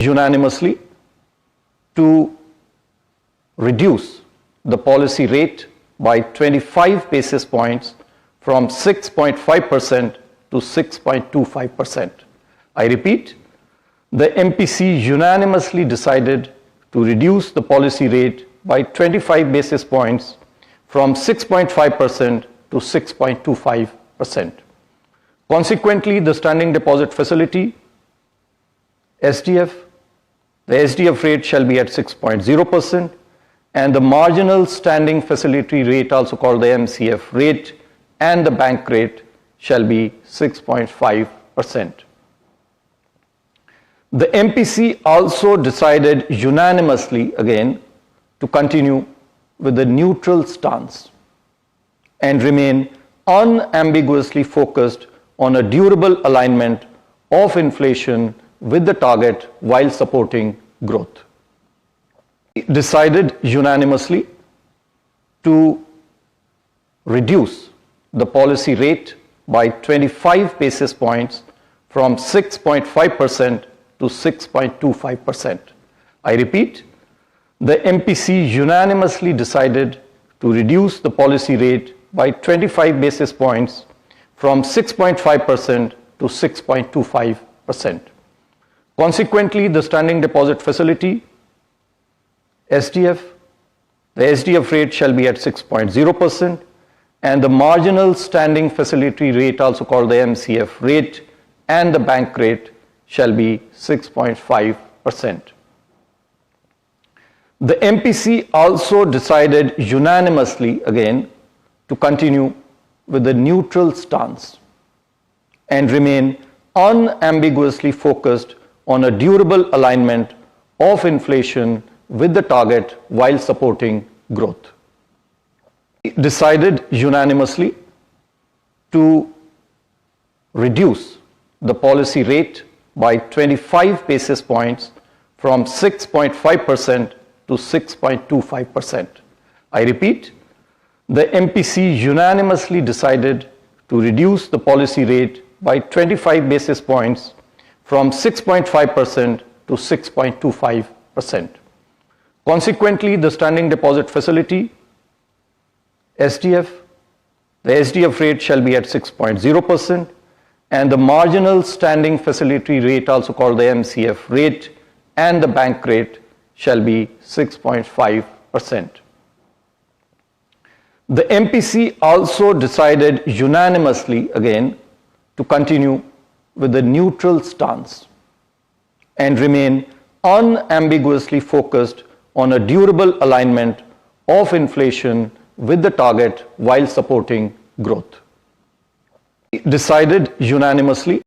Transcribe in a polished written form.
unanimously to reduce the policy rate by 25 basis points from 6.5% to 6.25%. I repeat, the MPC unanimously decided to reduce the policy rate by 25 basis points from 6.5% to 6.25%. Consequently, the standing deposit facility, SDF, the SDF rate shall be at 6.0%, and the marginal standing facility rate, also called the MCF rate, and the bank rate shall be 6.5%. The MPC also decided unanimously again to continue with the neutral stance and remain unambiguously focused on a durable alignment of inflation with the target while supporting growth. It decided unanimously to reduce the policy rate by 25 basis points from 6.5% to 6.25%. I repeat, the MPC unanimously decided to reduce the policy rate by 25 basis points from 6.5% to 6.25%. Consequently, the standing deposit facility, SDF, the SDF rate shall be at 6.0%, and the marginal standing facility rate, also called the MCF rate, and the bank rate shall be 6.5%. The MPC also decided unanimously again to continue with the neutral stance and remain unambiguously focused on a durable alignment of inflation with the target while supporting growth. It decided unanimously to reduce the policy rate by 25 basis points from 6.5% to 6.25%. I repeat, the MPC unanimously decided to reduce the policy rate by 25 basis points from 6.5% to 6.25%. Consequently, the standing deposit facility, SDF, the SDF rate shall be at 6.0%, and the marginal standing facility rate, also called the MCF rate, and the bank rate shall be 6.5%. The MPC also decided unanimously again to continue with the neutral stance and remain unambiguously focused on a durable alignment of inflation with the target while supporting growth. It decided unanimously